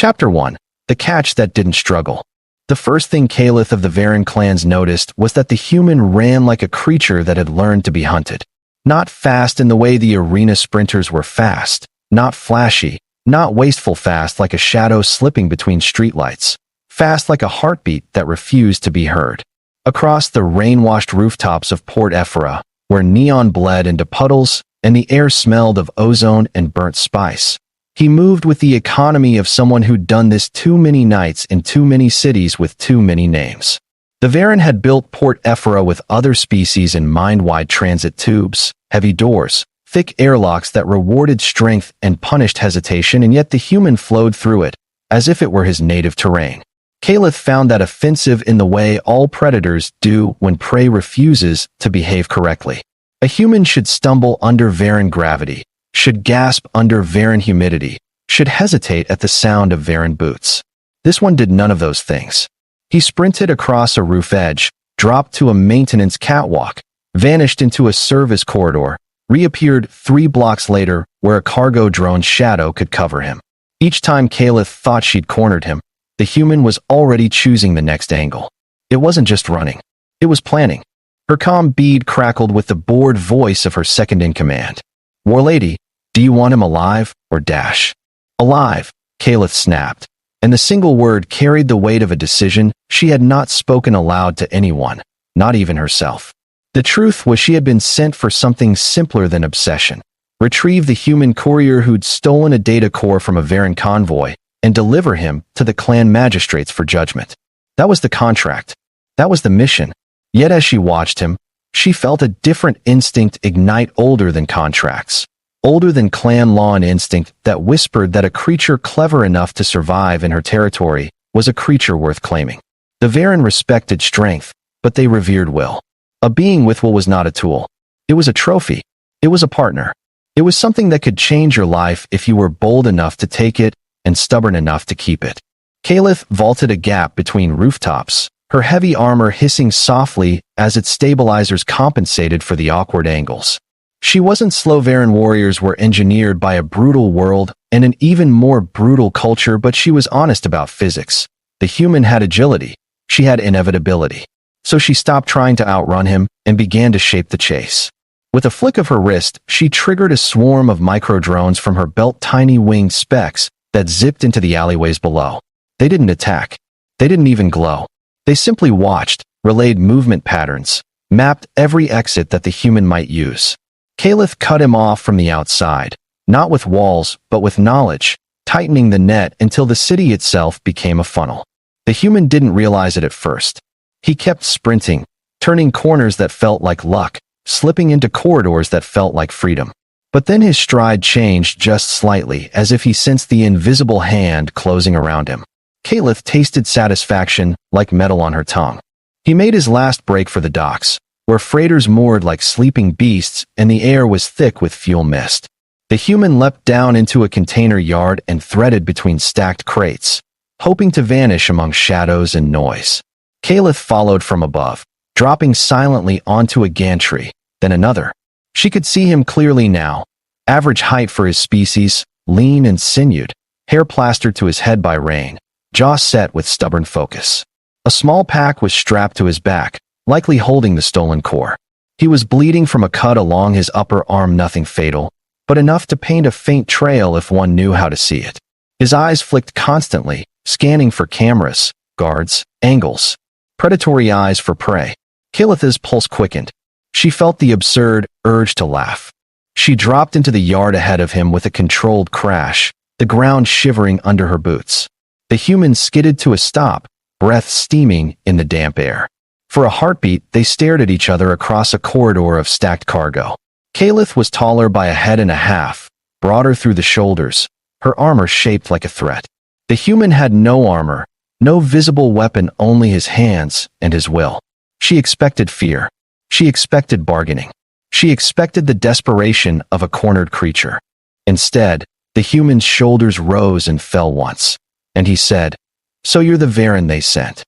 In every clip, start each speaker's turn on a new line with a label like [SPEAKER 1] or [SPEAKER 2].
[SPEAKER 1] Chapter 1. The Catch That Didn't Struggle. The first thing Caliph of the Varen clans noticed was that the human ran like a creature that had learned to be hunted. Not fast in the way the arena sprinters were fast, not flashy, not wasteful fast like a shadow slipping between streetlights, fast like a heartbeat that refused to be heard. Across the rain-washed rooftops of Port Ephra, where neon bled into puddles and the air smelled of ozone and burnt spice, he moved with the economy of someone who'd done this too many nights in too many cities with too many names. The Varen had built Port Ephra with other species in mind-wide transit tubes, heavy doors, thick airlocks that rewarded strength and punished hesitation, and yet the human flowed through it, as if it were his native terrain. Caliph found that offensive in the way all predators do when prey refuses to behave correctly. A human should stumble under Varen gravity, should gasp under Varen humidity, should hesitate at the sound of Varen boots. This one did none of those things. He sprinted across a roof edge, dropped to a maintenance catwalk, vanished into a service corridor, reappeared 3 blocks later where a cargo drone's shadow could cover him. Each time Caliph thought she'd cornered him, the human was already choosing the next angle. It wasn't just running. It was planning. Her comm bead crackled with the bored voice of her second-in-command. "Warlady, do you want him alive or dash?" "Alive," Caliph snapped, and the single word carried the weight of a decision she had not spoken aloud to anyone, not even herself. The truth was she had been sent for something simpler than obsession. Retrieve the human courier who'd stolen a data core from a Varen convoy and deliver him to the clan magistrates for judgment. That was the contract. That was the mission. Yet as she watched him, she felt a different instinct ignite older than contracts, older than clan law, and instinct that whispered that a creature clever enough to survive in her territory was a creature worth claiming. The Varen respected strength, but they revered will. A being with will was not a tool. It was a trophy. It was a partner. It was something that could change your life if you were bold enough to take it and stubborn enough to keep it. Caliph vaulted a gap between rooftops, her heavy armor hissing softly as its stabilizers compensated for the awkward angles. She wasn't slow. Varen warriors were engineered by a brutal world and an even more brutal culture, but she was honest about physics. The human had agility. She had inevitability. So she stopped trying to outrun him and began to shape the chase. With a flick of her wrist, she triggered a swarm of micro-drones from her belt, tiny winged specks that zipped into the alleyways below. They didn't attack. They didn't even glow. They simply watched, relayed movement patterns, mapped every exit that the human might use. Caliph cut him off from the outside, not with walls, but with knowledge, tightening the net until the city itself became a funnel. The human didn't realize it at first. He kept sprinting, turning corners that felt like luck, slipping into corridors that felt like freedom. But then his stride changed just slightly, as if he sensed the invisible hand closing around him. Caliph tasted satisfaction like metal on her tongue. He made his last break for the docks, where freighters moored like sleeping beasts and the air was thick with fuel mist. The human leapt down into a container yard and threaded between stacked crates, hoping to vanish among shadows and noise. Caliph followed from above, dropping silently onto a gantry, then another. She could see him clearly now. Average height for his species, lean and sinewed, hair plastered to his head by rain, jaw set with stubborn focus. A small pack was strapped to his back, likely holding the stolen core. He was bleeding from a cut along his upper arm, nothing fatal, but enough to paint a faint trail if one knew how to see it. His eyes flicked constantly, scanning for cameras, guards, angles. Predatory eyes for prey. Calith's pulse quickened. She felt the absurd urge to laugh. She dropped into the yard ahead of him with a controlled crash, the ground shivering under her boots. The human skidded to a stop, breath steaming in the damp air. For a heartbeat, they stared at each other across a corridor of stacked cargo. Caliph was taller by a head and a half, broader through the shoulders, her armor shaped like a threat. The human had no armor, no visible weapon, only his hands and his will. She expected fear. She expected bargaining. She expected the desperation of a cornered creature. Instead, the human's shoulders rose and fell once, and he said, "So you're the Varen they sent."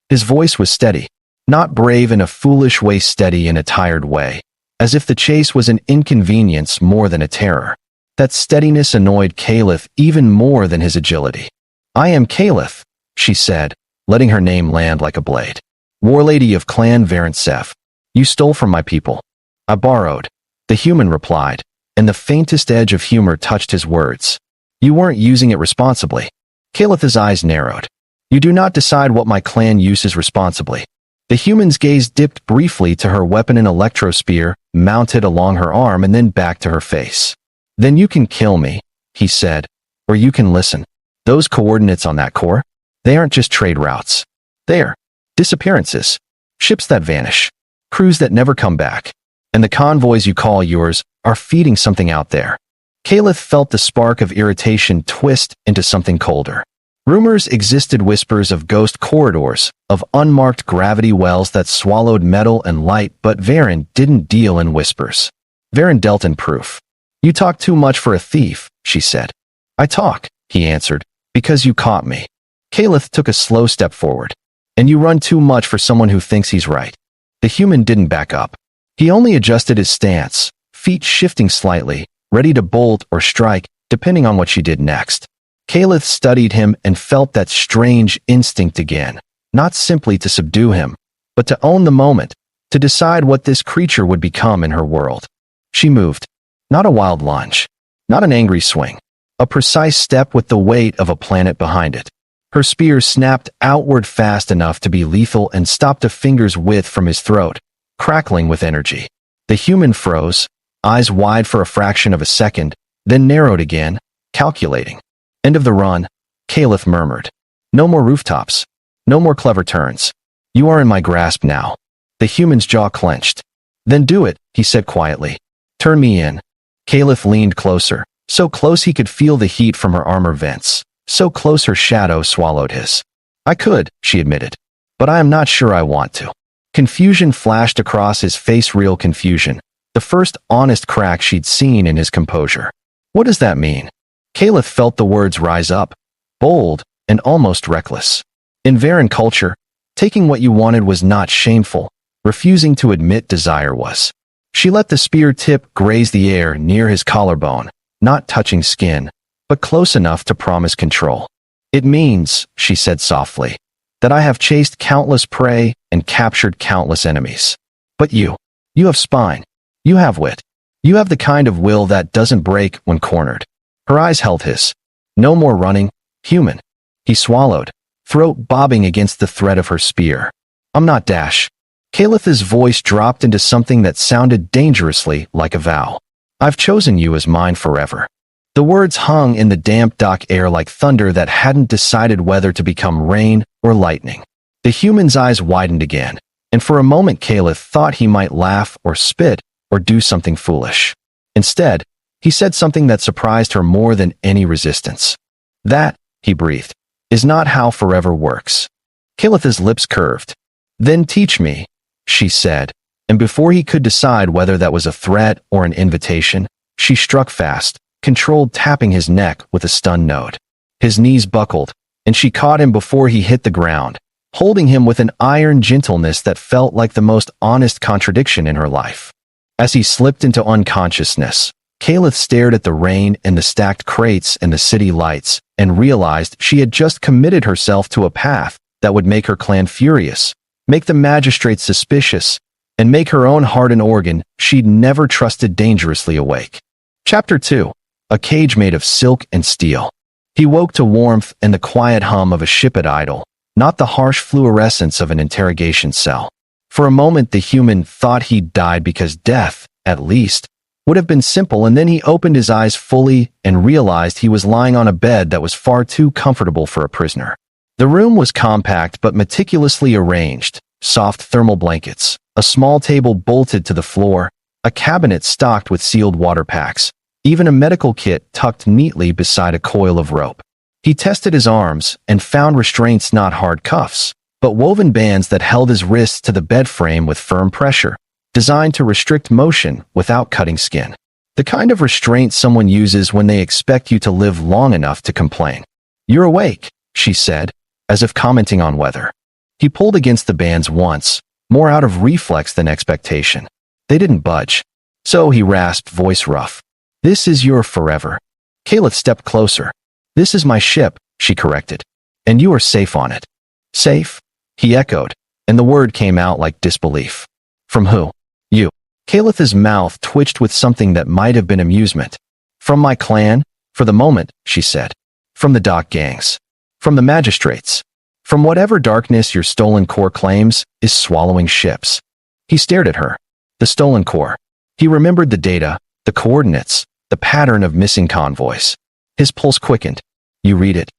[SPEAKER 1] His voice was steady, not brave in a foolish way, steady in a tired way, as if the chase was an inconvenience more than a terror. That steadiness annoyed Caliph even more than his agility. I am Caliph, she said, letting her name land like a blade. Warlady of Clan Varentsev. You stole from my people. I borrowed, the human replied, and the faintest edge of humor touched his words. You weren't using it responsibly. Calith's eyes narrowed. You do not decide what my clan uses responsibly. The human's gaze dipped briefly to her weapon, an electro spear, mounted along her arm, and then back to her face. Then you can kill me, he said, or you can listen. Those coordinates on that core, they aren't just trade routes. They're disappearances, ships that vanish, crews that never come back, and the convoys you call yours are feeding something out there. Caliph felt the spark of irritation twist into something colder. Rumors existed, whispers of ghost corridors, of unmarked gravity wells that swallowed metal and light, but Varen didn't deal in whispers. Varen dealt in proof. You talk too much for a thief, she said. I talk, he answered, because you caught me. Caliph took a slow step forward. And you run too much for someone who thinks he's right. The human didn't back up. He only adjusted his stance, feet shifting slightly, ready to bolt or strike, depending on what she did next. Caliph studied him and felt that strange instinct again, not simply to subdue him, but to own the moment, to decide what this creature would become in her world. She moved. Not a wild lunge, not an angry swing, a precise step with the weight of a planet behind it. Her spear snapped outward fast enough to be lethal and stopped a finger's width from his throat, crackling with energy. The human froze, eyes wide for a fraction of a second, then narrowed again, calculating. End of the run, Caliph murmured. No more rooftops. No more clever turns. You are in my grasp now. The human's jaw clenched. Then do it, he said quietly. Turn me in. Caliph leaned closer, so close he could feel the heat from her armor vents, so close her shadow swallowed his. I could, she admitted, but I am not sure I want to. Confusion flashed across his face, real confusion, the first honest crack she'd seen in his composure. What does that mean? Caliph felt the words rise up, bold and almost reckless. In Varen culture, taking what you wanted was not shameful, refusing to admit desire was. She let the spear tip graze the air near his collarbone, not touching skin, but close enough to promise control. It means, she said softly, that I have chased countless prey and captured countless enemies. But you have spine. You have wit. You have the kind of will that doesn't break when cornered. Her eyes held his. No more running, human. He swallowed, throat bobbing against the thread of her spear. I'm not Dash. Caliph's voice dropped into something that sounded dangerously like a vow. I've chosen you as mine forever. The words hung in the damp dock air like thunder that hadn't decided whether to become rain or lightning. The human's eyes widened again, and for a moment Caliph thought he might laugh or spit or do something foolish. Instead, he said something that surprised her more than any resistance. That, he breathed, is not how forever works. Caliph's lips curved. Then teach me, she said, and before he could decide whether that was a threat or an invitation, she struck fast, controlled, tapping his neck with a stunned note. His knees buckled, and she caught him before he hit the ground, holding him with an iron gentleness that felt like the most honest contradiction in her life. As he slipped into unconsciousness, Caliph stared at the rain and the stacked crates and the city lights and realized she had just committed herself to a path that would make her clan furious, make the magistrates suspicious, and make her own heart and organ she'd never trusted dangerously awake. Chapter 2. A cage made of silk and steel. He woke to warmth and the quiet hum of a ship at idle, not the harsh fluorescence of an interrogation cell. For a moment the human thought he'd died because death, at least, would have been simple, and then he opened his eyes fully and realized he was lying on a bed that was far too comfortable for a prisoner. The room was compact but meticulously arranged, soft thermal blankets, a small table bolted to the floor, a cabinet stocked with sealed water packs, even a medical kit tucked neatly beside a coil of rope. He tested his arms and found restraints, not hard cuffs, but woven bands that held his wrists to the bed frame with firm pressure, designed to restrict motion without cutting skin. The kind of restraint someone uses when they expect you to live long enough to complain. You're awake, she said, as if commenting on weather. He pulled against the bands once, more out of reflex than expectation. They didn't budge. So he rasped, voice rough. This is your forever. Caliph stepped closer. This is my ship, she corrected. And you are safe on it. Safe? He echoed, and the word came out like disbelief. From who? You. Calith's mouth twitched with something that might have been amusement. From my clan? For the moment, she said. From the dock gangs. From the magistrates. From whatever darkness your stolen core claims is swallowing ships. He stared at her. The stolen core. He remembered the data, the coordinates, the pattern of missing convoys. His pulse quickened. You read it.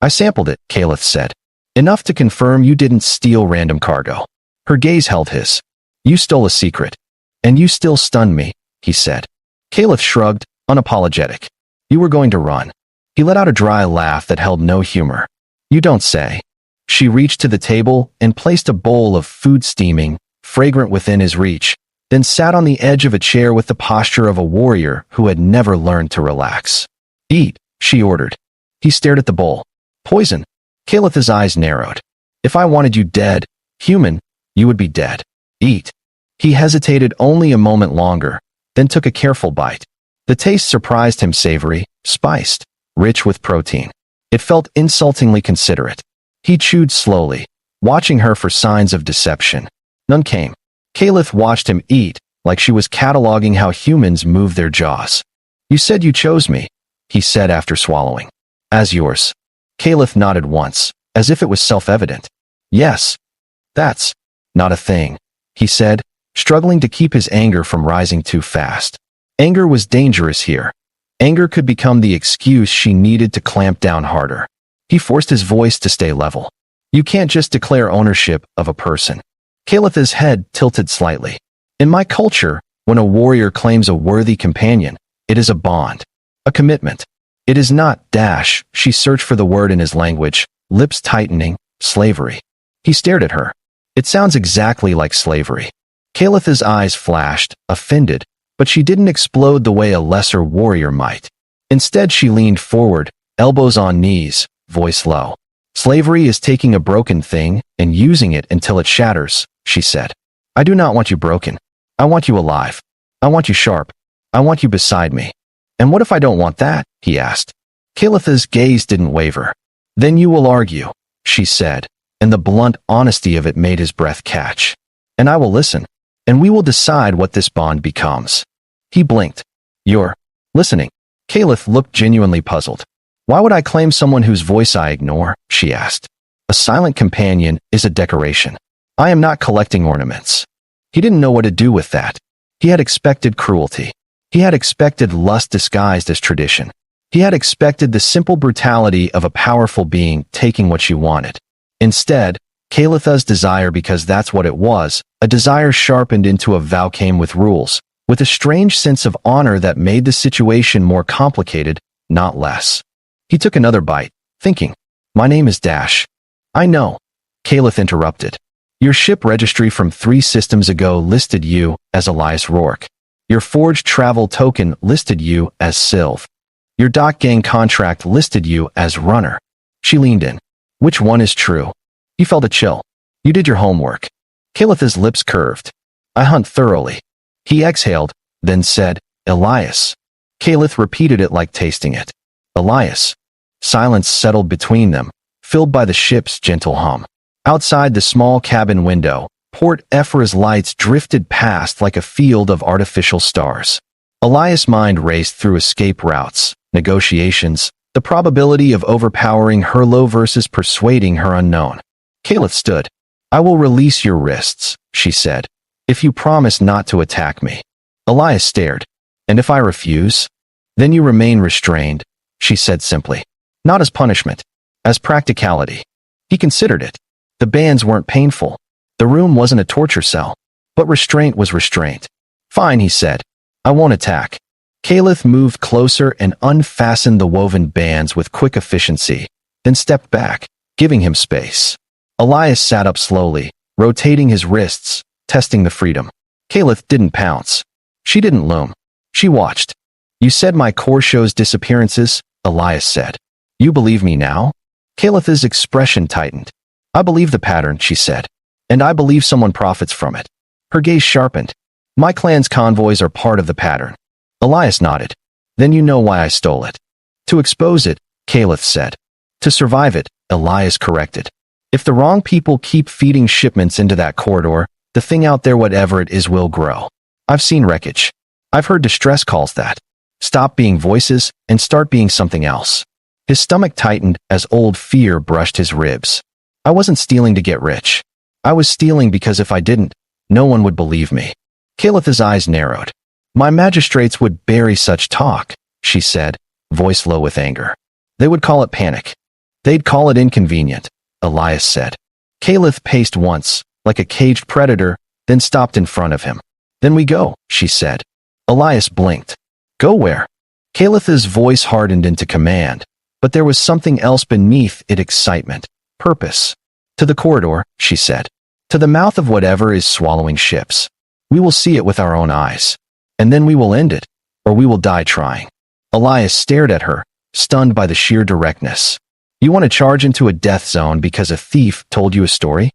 [SPEAKER 1] I sampled it, Calith said. Enough to confirm you didn't steal random cargo. Her gaze held his. You stole a secret. And you still stunned me, he said. Calith shrugged, unapologetic. You were going to run. He let out a dry laugh that held no humor. You don't say. She reached to the table and placed a bowl of food steaming, fragrant within his reach, then sat on the edge of a chair with the posture of a warrior who had never learned to relax. Eat, she ordered. He stared at the bowl. Poison. Calith's eyes narrowed. If I wanted you dead, human, you would be dead. Eat. He hesitated only a moment longer, then took a careful bite. The taste surprised him, savory, spiced, rich with protein. It felt insultingly considerate. He chewed slowly, watching her for signs of deception. None came. Calith watched him eat, like she was cataloging how humans move their jaws. You said you chose me, he said after swallowing. As yours. Calith nodded once, as if it was self-evident. Yes. That's not a thing, he said, struggling to keep his anger from rising too fast. Anger was dangerous here. Anger could become the excuse she needed to clamp down harder. He forced his voice to stay level. You can't just declare ownership of a person. Calith's head tilted slightly. In my culture, when a warrior claims a worthy companion, it is a bond. A commitment. It is not dash. She searched for the word in his language, lips tightening, slavery. He stared at her. It sounds exactly like slavery. Calith's eyes flashed, offended, but she didn't explode the way a lesser warrior might. Instead, she leaned forward, elbows on knees, voice low. Slavery is taking a broken thing and using it until it shatters, she said. I do not want you broken. I want you alive. I want you sharp. I want you beside me. And what if I don't want that? He asked. Calith's gaze didn't waver. Then you will argue, she said, and the blunt honesty of it made his breath catch. And I will listen. And we will decide what this bond becomes. He blinked. You're listening. Calith looked genuinely puzzled. Why would I claim someone whose voice I ignore? She asked. A silent companion is a decoration. I am not collecting ornaments. He didn't know what to do with that. He had expected cruelty. He had expected lust disguised as tradition. He had expected the simple brutality of a powerful being taking what she wanted. Instead, Calith's desire, because that's what it was, a desire sharpened into a vow, came with rules, with a strange sense of honor that made the situation more complicated, not less. He took another bite, thinking, my name is Dash. I know. Calith interrupted. Your ship registry from 3 systems ago listed you as Elias Rourke. Your forged travel token listed you as Sylve. Your dock gang contract listed you as Runner. She leaned in. Which one is true? He felt a chill. You did your homework. Calith's lips curved. I hunt thoroughly. He exhaled, then said, Elias. Calith repeated it like tasting it. Elias. Silence settled between them, filled by the ship's gentle hum. Outside the small cabin window, Port Ephra's lights drifted past like a field of artificial stars. Elias' mind raced through escape routes, negotiations, the probability of overpowering Herlo versus persuading her unknown. Calith stood. I will release your wrists, she said, if you promise not to attack me. Elias stared. And if I refuse? Then you remain restrained, she said simply. Not as punishment, as practicality. He considered it. The bands weren't painful. The room wasn't a torture cell. But restraint was restraint. Fine, he said. I won't attack. Calith moved closer and unfastened the woven bands with quick efficiency, then stepped back, giving him space. Elias sat up slowly, rotating his wrists, testing the freedom. Calith didn't pounce. She didn't loom. She watched. You said my core shows disappearances, Elias said. You believe me now? Calith's expression tightened. I believe the pattern, she said. And I believe someone profits from it. Her gaze sharpened. My clan's convoys are part of the pattern. Elias nodded. Then you know why I stole it. To expose it, Calith said. To survive it, Elias corrected. If the wrong people keep feeding shipments into that corridor, the thing out there, whatever it is, will grow. I've seen wreckage. I've heard distress calls that. Stop being voices and start being something else. His stomach tightened as old fear brushed his ribs. I wasn't stealing to get rich. I was stealing because if I didn't, no one would believe me. Calith's eyes narrowed. My magistrates would bury such talk, she said, voice low with anger. They would call it panic. They'd call it inconvenient, Elias said. Calith paced once, like a caged predator, then stopped in front of him. Then we go, she said. Elias blinked. Go where? Calith's voice hardened into command, but there was something else beneath it, excitement, purpose. To the corridor, she said. To the mouth of whatever is swallowing ships. We will see it with our own eyes. And then we will end it, or we will die trying. Elias stared at her, stunned by the sheer directness. You want to charge into a death zone because a thief told you a story?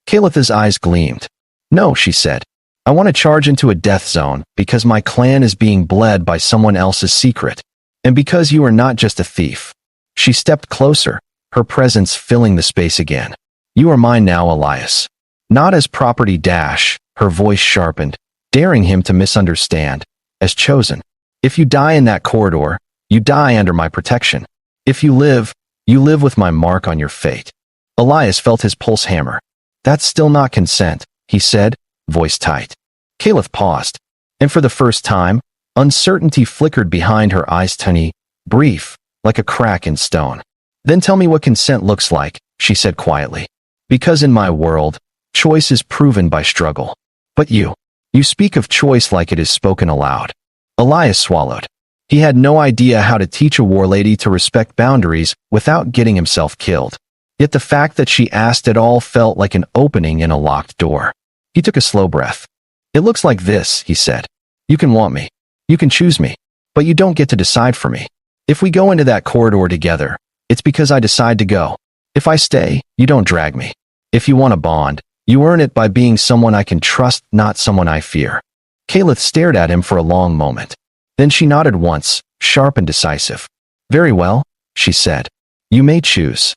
[SPEAKER 1] Calith's eyes gleamed. No, she said. I want to charge into a death zone because my clan is being bled by someone else's secret. And because you are not just a thief. She stepped closer, her presence filling the space again. You are mine now, Elias. Not as property dash, her voice sharpened, daring him to misunderstand, as chosen. If you die in that corridor, you die under my protection. If you live with my mark on your fate. Elias felt his pulse hammer. That's still not consent, he said, voice tight. Calith paused, and for the first time, uncertainty flickered behind her eyes, tiny, brief, like a crack in stone. Then tell me what consent looks like, she said quietly. Because in my world, choice is proven by struggle. But you speak of choice like it is spoken aloud. Elias swallowed. He had no idea how to teach a war lady to respect boundaries without getting himself killed. Yet the fact that she asked at all felt like an opening in a locked door. He took a slow breath. It looks like this, he said. You can want me. You can choose me. But you don't get to decide for me. If we go into that corridor together, it's because I decide to go. If I stay, you don't drag me. If you want a bond, you earn it by being someone I can trust, not someone I fear. Calith stared at him for a long moment. Then she nodded once, sharp and decisive. Very well, she said. You may choose.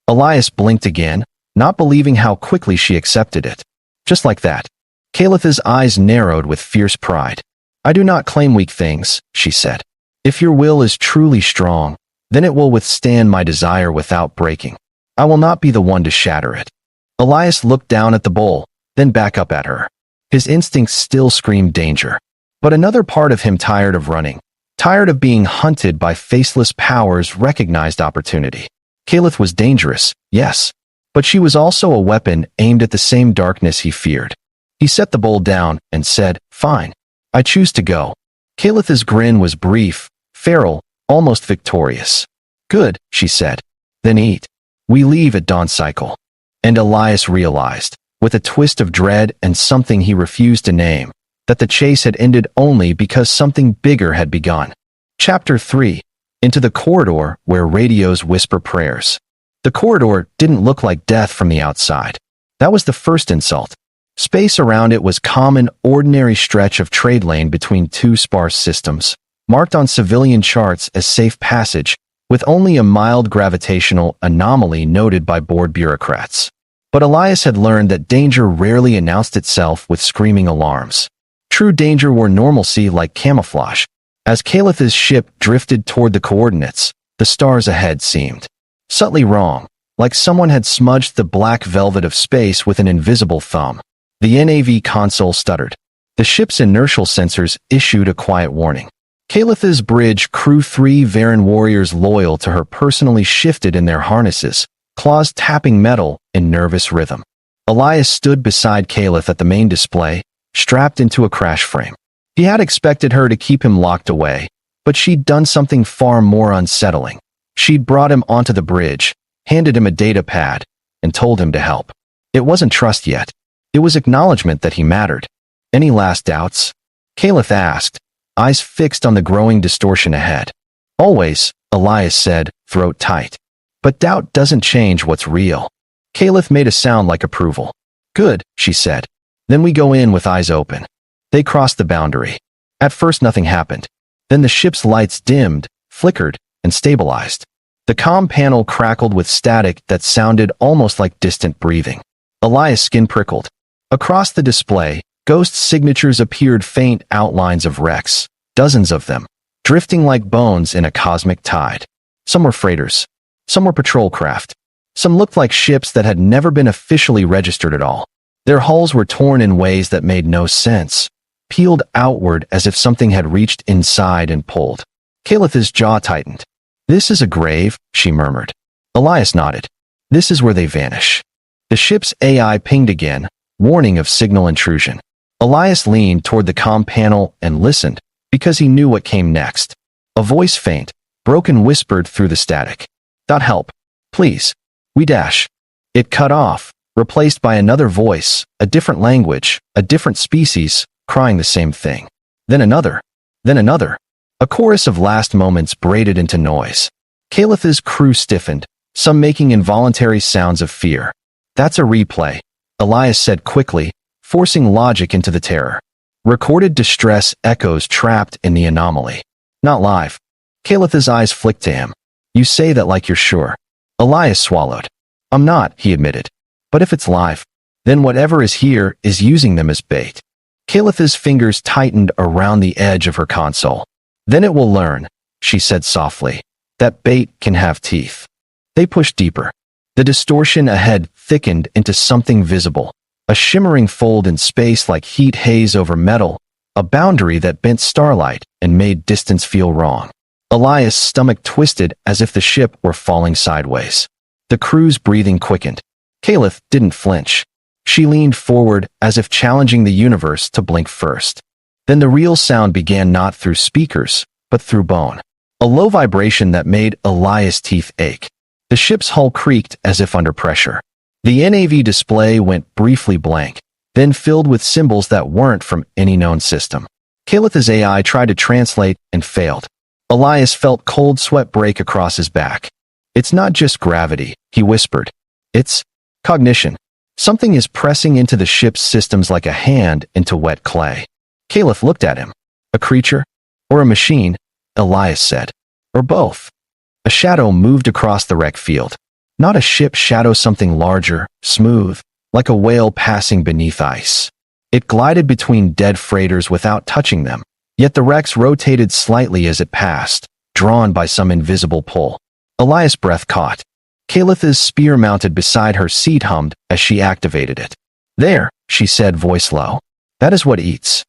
[SPEAKER 1] Elias blinked again, not believing how quickly she accepted it. Just like that. Calith's eyes narrowed with fierce pride. I do not claim weak things, she said. If your will is truly strong, then it will withstand my desire without breaking. I will not be the one to shatter it. Elias looked down at the bowl, then back up at her. His instincts still screamed danger. But another part of him, tired of running, tired of being hunted by faceless powers, recognized opportunity. Calith was dangerous, yes, but she was also a weapon aimed at the same darkness he feared. He set the bowl down and said, Fine. I choose to go. Calith's grin was brief, feral, almost victorious. Good, she said. Then eat. We leave at dawn cycle. And Elias realized, with a twist of dread and something he refused to name, that the chase had ended only because something bigger had begun. Chapter 3. Into the corridor where radios whisper prayers. The corridor didn't look like death from the outside. That was the first insult. Space around it was common, ordinary stretch of trade lane between two sparse systems, marked on civilian charts as safe passage, with only a mild gravitational anomaly noted by bored bureaucrats. But Elias had learned that danger rarely announced itself with screaming alarms. True danger wore normalcy like camouflage. As Calith's ship drifted toward the coordinates, the stars ahead seemed subtly wrong, like someone had smudged the black velvet of space with an invisible thumb. The NAV console stuttered. The ship's inertial sensors issued a quiet warning. Calith's bridge crew, 3 Varen warriors loyal to her, personally shifted in their harnesses, claws tapping metal in nervous rhythm. Elias stood beside Calith at the main display, strapped into a crash frame. He had expected her to keep him locked away, but she'd done something far more unsettling. She'd brought him onto the bridge, handed him a data pad, and told him to help. It wasn't trust yet. It was acknowledgement that he mattered. Any last doubts? Calith asked, eyes fixed on the growing distortion ahead. Always, Elias said, throat tight. But doubt doesn't change what's real. Calith made a sound like approval. Good, she said. Then we go in with eyes open. They crossed the boundary. At first nothing happened. Then the ship's lights dimmed, flickered, and stabilized. The comm panel crackled with static that sounded almost like distant breathing. Elias' skin prickled. Across the display, Ghost's signatures appeared, faint outlines of wrecks, dozens of them, drifting like bones in a cosmic tide. Some were freighters. Some were patrol craft. Some looked like ships that had never been officially registered at all. Their hulls were torn in ways that made no sense, peeled outward as if something had reached inside and pulled. Calith's jaw tightened. "This is a grave," she murmured. Elias nodded. "This is where they vanish." The ship's AI pinged again, warning of signal intrusion. Elias leaned toward the comm panel and listened, because he knew what came next. A voice, faint, broken, whispered through the static. "Got help. Please. We dash." It cut off, replaced by another voice, a different language, a different species, crying the same thing. Then another. Then another. A chorus of last moments braided into noise. Calith's crew stiffened, some making involuntary sounds of fear. "That's a replay," Elias said quickly, forcing logic into the terror. Recorded distress echoes trapped in the anomaly. "Not live." Calith's eyes flicked to him. "You say that like you're sure." Elias swallowed. "I'm not," he admitted. "But if it's live, then whatever is here is using them as bait." Calith's fingers tightened around the edge of her console. "Then it will learn," she said softly, "that bait can have teeth." They pushed deeper. The distortion ahead thickened into something visible, a shimmering fold in space like heat haze over metal, a boundary that bent starlight and made distance feel wrong. Elias' stomach twisted as if the ship were falling sideways. The crew's breathing quickened. Calith didn't flinch. She leaned forward as if challenging the universe to blink first. Then the real sound began, not through speakers, but through bone. A low vibration that made Elias' teeth ache. The ship's hull creaked as if under pressure. The NAV display went briefly blank, then filled with symbols that weren't from any known system. Calith's AI tried to translate and failed. Elias felt cold sweat break across his back. "It's not just gravity," he whispered. "It's cognition. Something is pressing into the ship's systems like a hand into wet clay." Calith looked at him. "A creature? Or a machine?" Elias said. "Or both." A shadow moved across the wreck field. Not a ship shadow, something larger, smooth, like a whale passing beneath ice. It glided between dead freighters without touching them, yet the wrecks rotated slightly as it passed, drawn by some invisible pull. Elias' breath caught. Calith's spear mounted beside her seat hummed as she activated it. "There," she said, voice low. "That is what eats."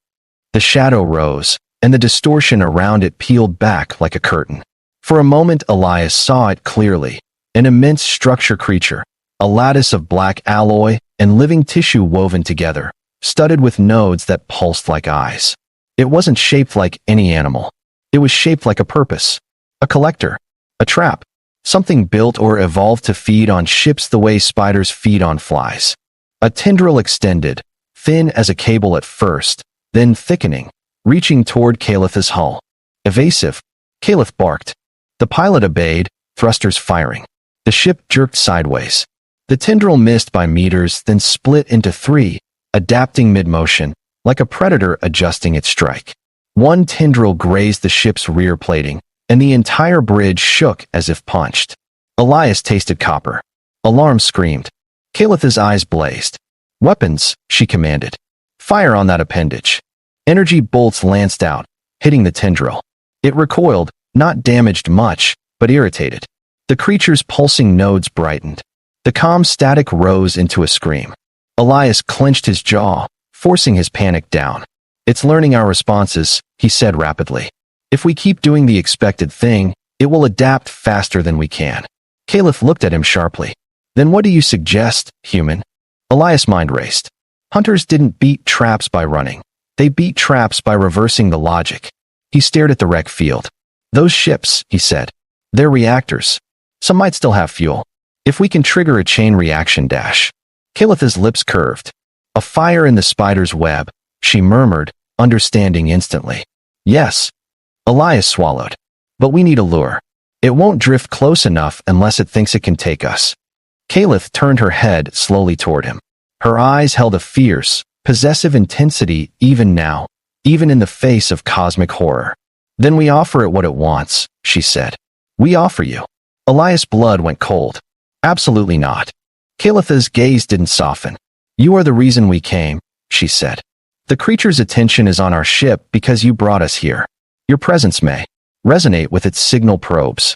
[SPEAKER 1] The shadow rose, and the distortion around it peeled back like a curtain. For a moment Elias saw it clearly, an immense structure creature, a lattice of black alloy and living tissue woven together, studded with nodes that pulsed like eyes. It wasn't shaped like any animal. It was shaped like a purpose, a collector, a trap, something built or evolved to feed on ships the way spiders feed on flies. A tendril extended, thin as a cable at first, then thickening, reaching toward Calith's hull. "Evasive," Calith barked. The pilot obeyed, thrusters firing. The ship jerked sideways. The tendril missed by meters, then split into three, adapting mid-motion, like a predator adjusting its strike. One tendril grazed the ship's rear plating, and the entire bridge shook as if punched. Elias tasted copper. Alarm screamed. Calith's eyes blazed. "Weapons," she commanded. "Fire on that appendage." Energy bolts lanced out, hitting the tendril. It recoiled, not damaged much, but irritated. The creature's pulsing nodes brightened. The comm static rose into a scream. Elias clenched his jaw, forcing his panic down. "It's learning our responses," he said rapidly. "If we keep doing the expected thing, it will adapt faster than we can." Calith looked at him sharply. "Then what do you suggest, human?" Elias' mind raced. Hunters didn't beat traps by running. They beat traps by reversing the logic. He stared at the wreck field. "Those ships," he said. "They're reactors. Some might still have fuel. If we can trigger a chain reaction dash." Calith's lips curved. "A fire in the spider's web," she murmured, understanding instantly. "Yes." Elias swallowed. "But we need a lure. It won't drift close enough unless it thinks it can take us." Calith turned her head slowly toward him. Her eyes held a fierce, possessive intensity even now, even in the face of cosmic horror. "Then we offer it what it wants," she said. "We offer you Elias' blood went cold. Absolutely not. Kalitha's gaze didn't soften. You are the reason we came, she said. The creature's attention is on our ship because you brought us here. Your presence may resonate with its signal probes.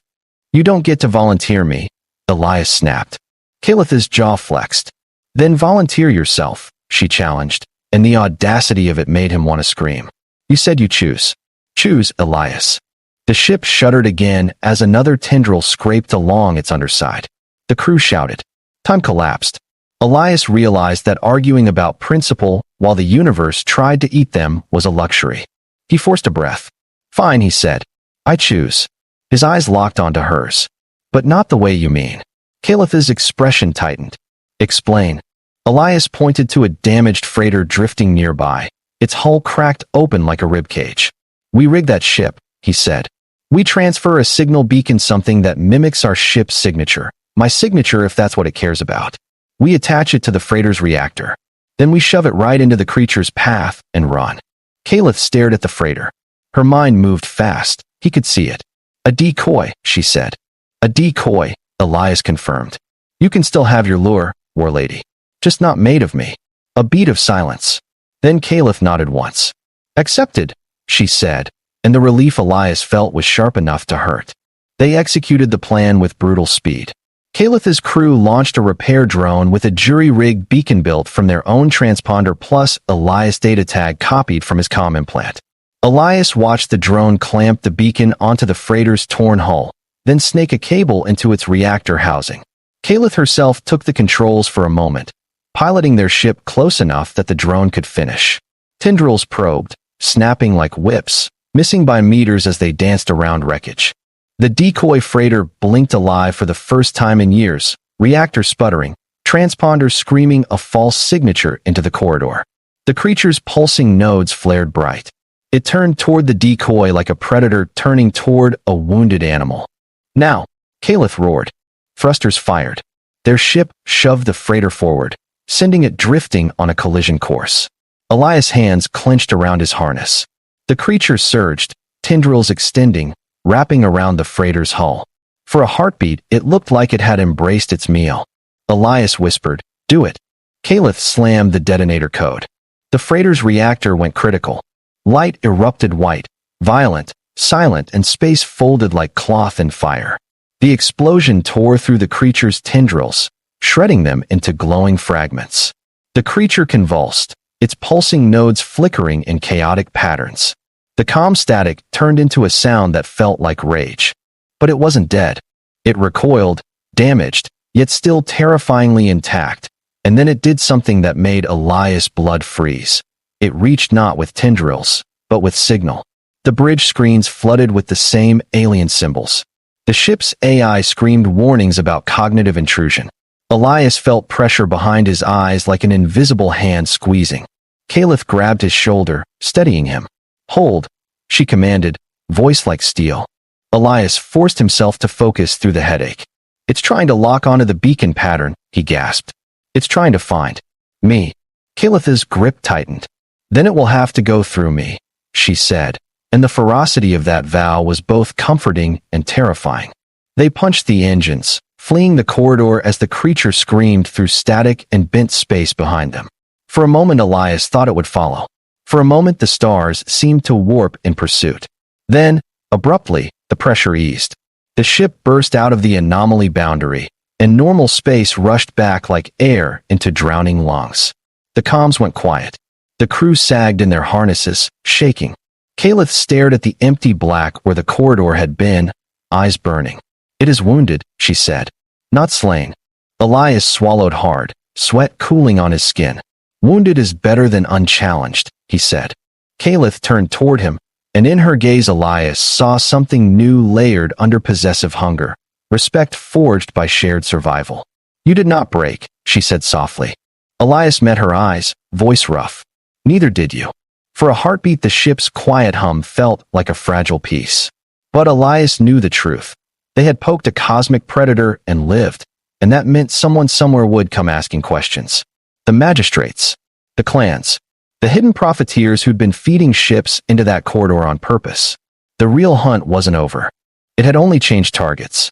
[SPEAKER 1] You don't get to volunteer me, Elias snapped. Kalitha's jaw flexed. Then volunteer yourself, she challenged, and the audacity of it made him want to scream. You said you choose. Choose, Elias. The ship shuddered again as another tendril scraped along its underside. The crew shouted. Time collapsed. Elias realized that arguing about principle while the universe tried to eat them was a luxury. He forced a breath. Fine, he said. I choose. His eyes locked onto hers. But not the way you mean. Kalitha's expression tightened. Explain. Elias pointed to a damaged freighter drifting nearby. Its hull cracked open like a ribcage. We rig that ship, he said. We transfer a signal beacon, something that mimics our ship's signature. My signature, if that's what it cares about. We attach it to the freighter's reactor. Then we shove it right into the creature's path and run. Kalith stared at the freighter. Her mind moved fast. He could see it. A decoy, she said. A decoy, Elias confirmed. You can still have your lure, War Lady. Just not made of me. A beat of silence. Then Kalith nodded once. Accepted, she said, and the relief Elias felt was sharp enough to hurt. They executed the plan with brutal speed. Kalitha's crew launched a repair drone with a jury-rigged beacon built from their own transponder plus Elias' data tag copied from his comm implant. Elias watched the drone clamp the beacon onto the freighter's torn hull, then snake a cable into its reactor housing. Kalith herself took the controls for a moment, piloting their ship close enough that the drone could finish. Tendrils probed, snapping like whips, missing by meters as they danced around wreckage. The decoy freighter blinked alive for the first time in years, reactor sputtering, transponder screaming a false signature into the corridor. The creature's pulsing nodes flared bright. It turned toward the decoy like a predator turning toward a wounded animal. Now, Kalith roared. Thrusters fired. Their ship shoved the freighter forward, sending it drifting on a collision course. Elias' hands clenched around his harness. The creature surged, tendrils extending, wrapping around the freighter's hull. For a heartbeat, it looked like it had embraced its meal. Elias whispered, "Do it." Kalith slammed the detonator code. The freighter's reactor went critical. Light erupted white, violent, silent, and space folded like cloth in fire. The explosion tore through the creature's tendrils, shredding them into glowing fragments. The creature convulsed, its pulsing nodes flickering in chaotic patterns. The comm static turned into a sound that felt like rage. But it wasn't dead. It recoiled, damaged, yet still terrifyingly intact, and then it did something that made Elias' blood freeze. It reached not with tendrils, but with signal. The bridge screens flooded with the same alien symbols. The ship's AI screamed warnings about cognitive intrusion. Elias felt pressure behind his eyes like an invisible hand squeezing. Kalith grabbed his shoulder, steadying him. "Hold," she commanded, voice like steel. Elias forced himself to focus through the headache. "It's trying to lock onto the beacon pattern," he gasped. "It's trying to find me." Kalitha's grip tightened. "Then it will have to go through me," she said, and the ferocity of that vow was both comforting and terrifying. They punched the engines, fleeing the corridor as the creature screamed through static and bent space behind them. For a moment Elias thought it would follow. For a moment the stars seemed to warp in pursuit. Then, abruptly, the pressure eased. The ship burst out of the anomaly boundary, and normal space rushed back like air into drowning lungs. The comms went quiet. The crew sagged in their harnesses, shaking. Kalith stared at the empty black where the corridor had been, eyes burning. "It is wounded," she said. "Not slain." Elias swallowed hard, sweat cooling on his skin. "Wounded is better than unchallenged," he said. Kalith turned toward him, and in her gaze Elias saw something new layered under possessive hunger, respect forged by shared survival. "You did not break," she said softly. Elias met her eyes, voice rough. "Neither did you." For a heartbeat the ship's quiet hum felt like a fragile piece. But Elias knew the truth. They had poked a cosmic predator and lived, and that meant someone somewhere would come asking questions. The magistrates, the clans, the hidden profiteers who'd been feeding ships into that corridor on purpose. The real hunt wasn't over. It had only changed targets.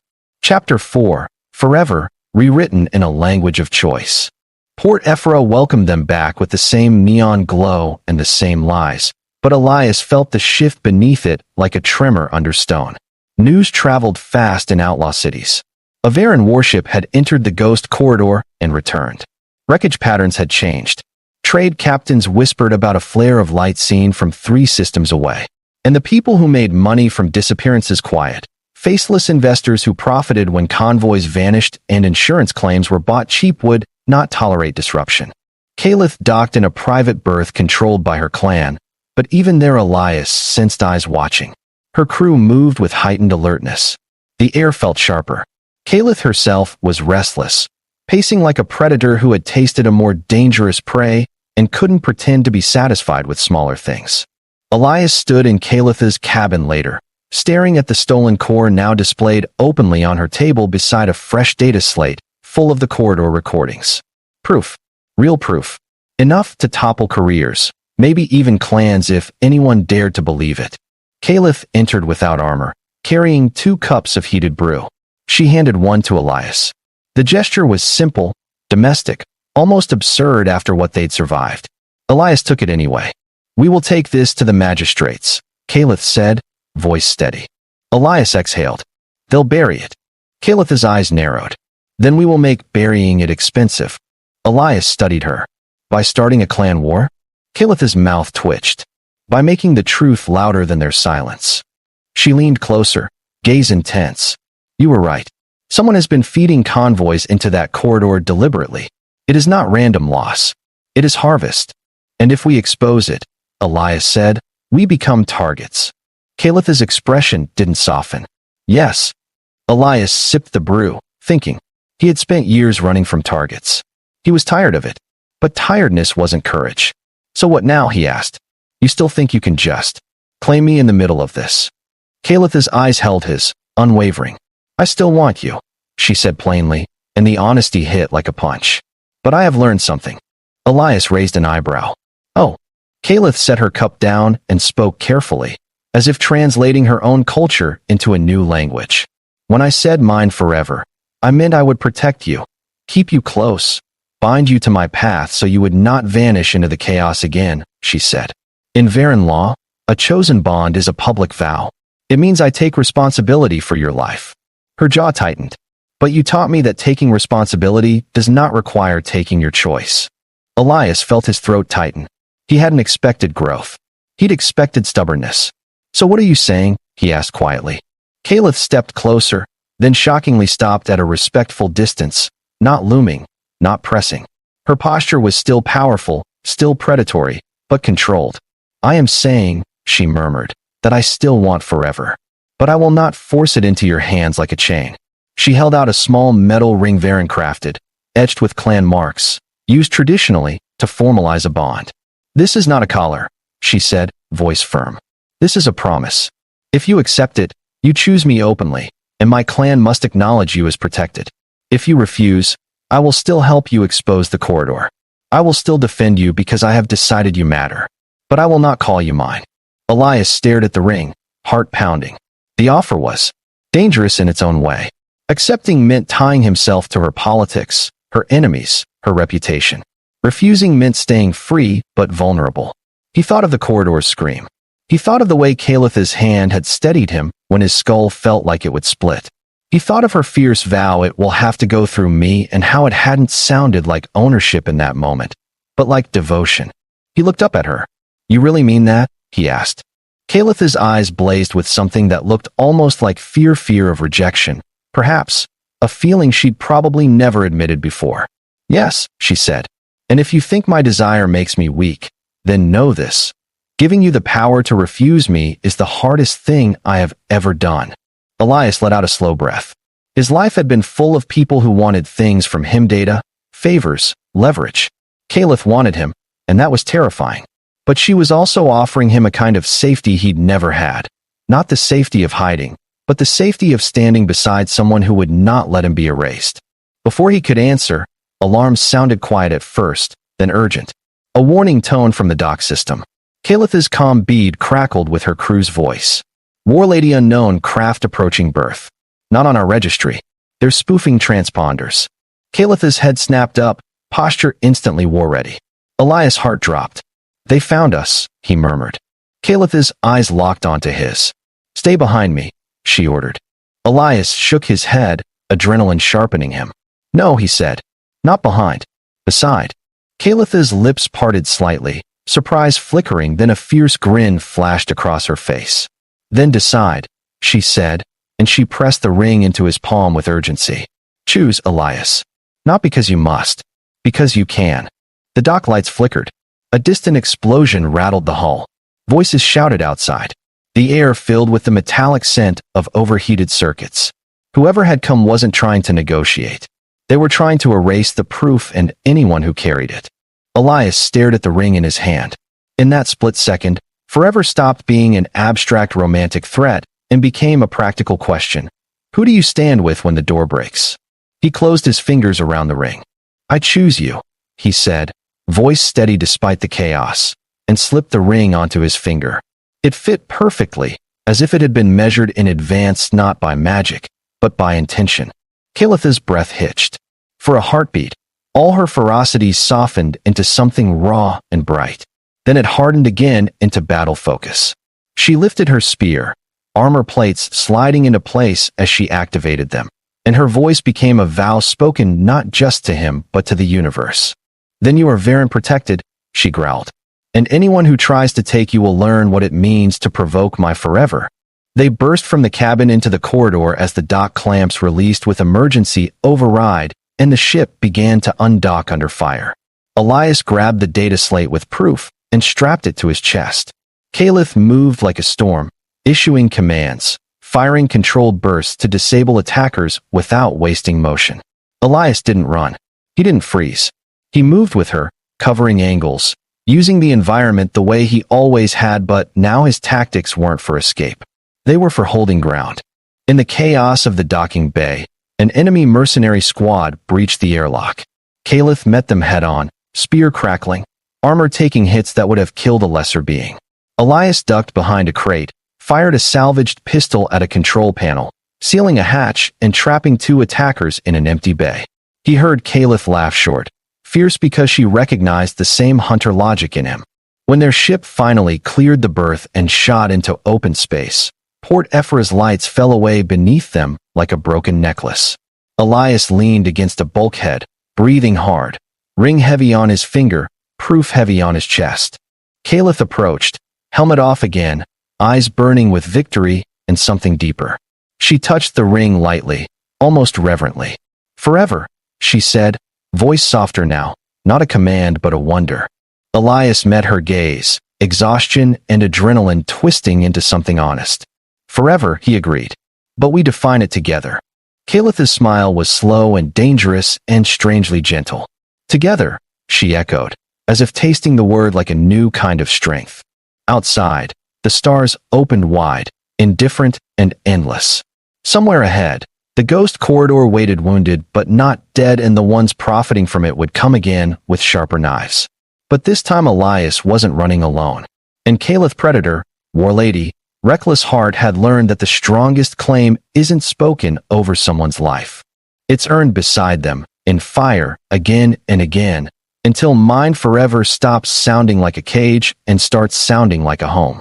[SPEAKER 1] Chapter 4, Forever, rewritten in a language of choice. Port Ephra welcomed them back with the same neon glow and the same lies, but Elias felt the shift beneath it like a tremor under stone. News traveled fast in outlaw cities. A Varen warship had entered the ghost corridor and returned. Wreckage patterns had changed. Trade captains whispered about a flare of light seen from 3 systems away. And the people who made money from disappearances quiet. Faceless investors who profited when convoys vanished and insurance claims were bought cheap would not tolerate disruption. Kalith docked in a private berth controlled by her clan, but even there Elias sensed eyes watching. Her crew moved with heightened alertness. The air felt sharper. Kalith herself was restless, pacing like a predator who had tasted a more dangerous prey and couldn't pretend to be satisfied with smaller things. Elias stood in Kalith's cabin later, staring at the stolen core now displayed openly on her table beside a fresh data slate full of the corridor recordings. Proof. Real proof. Enough to topple careers, maybe even clans if anyone dared to believe it. Kalith entered without armor, carrying 2 cups of heated brew. She handed one to Elias. The gesture was simple, domestic, almost absurd after what they'd survived. Elias took it anyway. "We will take this to the magistrates," Kalith said, voice steady. Elias exhaled. "They'll bury it." Kalith's eyes narrowed. "Then we will make burying it expensive." Elias studied her. "By starting a clan war?" Kalith's mouth twitched. "By making the truth louder than their silence." She leaned closer, gaze intense. "You were right. Someone has been feeding convoys into that corridor deliberately. It is not random loss. It is harvest. And if we expose it," Elias said, "we become targets." Kalith's expression didn't soften. "Yes." Elias sipped the brew, thinking. He had spent years running from targets. He was tired of it. But tiredness wasn't courage. "So what now?" he asked. "You still think you can just claim me in the middle of this?" Kalith's eyes held his, unwavering. "I still want you," she said plainly, and the honesty hit like a punch. "But I have learned something." Elias raised an eyebrow. "Oh." Kalith set her cup down and spoke carefully, as if translating her own culture into a new language. "When I said mine forever, I meant I would protect you, keep you close, bind you to my path so you would not vanish into the chaos again," she said. "In Varen law, a chosen bond is a public vow. It means I take responsibility for your life." Her jaw tightened. "But you taught me that taking responsibility does not require taking your choice." Elias felt his throat tighten. He hadn't expected growth. He'd expected stubbornness. "So what are you saying?" he asked quietly. Kalith stepped closer, then shockingly stopped at a respectful distance, not looming, not pressing. Her posture was still powerful, still predatory, but controlled. "I am saying," she murmured, "that I still want forever. But I will not force it into your hands like a chain." She held out a small metal ring Varen crafted, etched with clan marks, used traditionally to formalize a bond. "This is not a collar," she said, voice firm. "This is a promise. If you accept it, you choose me openly, and my clan must acknowledge you as protected. If you refuse, I will still help you expose the corridor. I will still defend you because I have decided you matter. But I will not call you mine." Elias stared at the ring, heart pounding. The offer was dangerous in its own way. Accepting meant tying himself to her politics, her enemies, her reputation. Refusing meant staying free but vulnerable. He thought of the corridor's scream. He thought of the way Kalith's hand had steadied him when his skull felt like it would split. He thought of her fierce vow, "It will have to go through me," and how it hadn't sounded like ownership in that moment, but like devotion. He looked up at her. "You really mean that?" he asked. Kalith's eyes blazed with something that looked almost like fear of rejection, perhaps, a feeling she'd probably never admitted before. "Yes," she said. "And if you think my desire makes me weak, then know this. Giving you the power to refuse me is the hardest thing I have ever done." Elias let out a slow breath. His life had been full of people who wanted things from him: data, favors, leverage. Kalith wanted him, and that was terrifying. But she was also offering him a kind of safety he'd never had. Not the safety of hiding, but the safety of standing beside someone who would not let him be erased. Before he could answer, alarms sounded quiet at first, then urgent. A warning tone from the dock system. Kalith's calm bead crackled with her crew's voice. "War Lady unknown, craft approaching berth. Not on our registry." They're spoofing transponders. Kalitha's head snapped up, posture instantly war-ready. Elias' heart dropped. They found us, he murmured. Kalitha's eyes locked onto his. Stay behind me, she ordered. Elias shook his head, adrenaline sharpening him. No, he said. Not behind. Beside. Kalitha's lips parted slightly, surprise flickering, then a fierce grin flashed across her face. Then decide, she said, and she pressed the ring into his palm with urgency. Choose, Elias. Not because you must. Because you can. The dock lights flickered. A distant explosion rattled the hull. Voices shouted outside. The air filled with the metallic scent of overheated circuits. Whoever had come wasn't trying to negotiate. They were trying to erase the proof and anyone who carried it. Elias stared at the ring in his hand. In that split second, forever stopped being an abstract romantic threat and became a practical question. Who do you stand with when the door breaks? He closed his fingers around the ring. I choose you, he said, voice steady despite the chaos, and slipped the ring onto his finger. It fit perfectly, as if it had been measured in advance not by magic, but by intention. Kalitha's breath hitched. For a heartbeat, all her ferocity softened into something raw and bright. Then it hardened again into battle focus. She lifted her spear, armor plates sliding into place as she activated them, and her voice became a vow spoken not just to him but to the universe. Then you are Varen protected, she growled. And anyone who tries to take you will learn what it means to provoke my forever. They burst from the cabin into the corridor as the dock clamps released with emergency override, and the ship began to undock under fire. Elias grabbed the data slate with proof and strapped it to his chest. Kalith moved like a storm, issuing commands, firing controlled bursts to disable attackers without wasting motion. Elias didn't run. He didn't freeze. He moved with her, covering angles, using the environment the way he always had, but now his tactics weren't for escape. They were for holding ground. In the chaos of the docking bay, an enemy mercenary squad breached the airlock. Kalith met them head-on, spear crackling, armor taking hits that would have killed a lesser being. Elias ducked behind a crate, fired a salvaged pistol at a control panel, sealing a hatch and trapping two attackers in an empty bay. He heard Kalith laugh short, fierce because she recognized the same hunter logic in him. When their ship finally cleared the berth and shot into open space, Port Ephra's lights fell away beneath them like a broken necklace. Elias leaned against a bulkhead, breathing hard, ring heavy on his finger, proof heavy on his chest. Kalith approached, helmet off again, eyes burning with victory and something deeper. She touched the ring lightly, almost reverently. Forever, she said, voice softer now, not a command but a wonder. Elias met her gaze, exhaustion and adrenaline twisting into something honest. Forever, he agreed. But we define it together. Kalitha's smile was slow and dangerous and strangely gentle. Together, she echoed, as if tasting the word like a new kind of strength. Outside, the stars opened wide, indifferent and endless. Somewhere ahead, the ghost corridor waited wounded but not dead, and the ones profiting from it would come again with sharper knives. But this time Elias wasn't running alone. And Kalith Predator, War Lady, Reckless Heart had learned that the strongest claim isn't spoken over someone's life. It's earned beside them, in fire, again and again, until mine forever stops sounding like a cage and starts sounding like a home.